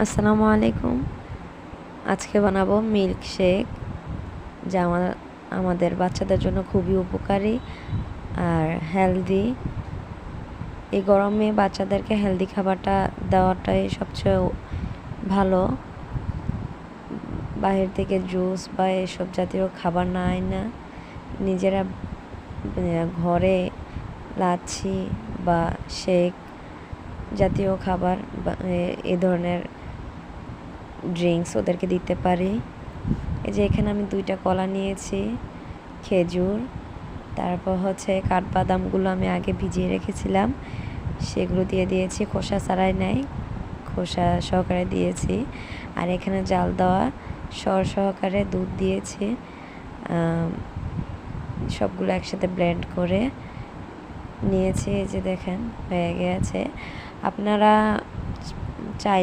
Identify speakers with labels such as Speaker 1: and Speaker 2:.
Speaker 1: আসসালামু আলাইকুম। আজকে বানাবো মিল্ক শেক, যা আমাদের বাচ্চাদের জন্য খুবই উপকারী আর হেলদি। এই গরমে বাচ্চাদেরকে হেলদি খাবারটা দেওয়াটাই সবচেয়ে ভালো। বাহির থেকে জুস বা এসব জাতীয় খাবার না আইনা নিজেরা ঘরে লাচ্ছি বা শেক জাতীয় খাবার বা এ ধরনের ড্রিঙ্কস ওদেরকে দিতে পারি। এই যে এখানে আমি 2টা কলা নিয়েছি, খেজুর, তারপর হচ্ছে কাঠবাদামগুলো আমি আগে ভিজিয়ে রেখেছিলাম, সেগুলো দিয়ে দিয়েছি, খোসা ছাড়াই নাই, খোসা সহকারে দিয়েছি। আর এখানে জাল দেওয়া সহকারে দুধ দিয়েছি। সবগুলো একসাথে ব্লেন্ড করে নিয়েছি। এই যে দেখেন হয়ে গেছে। আপনারা চাইলে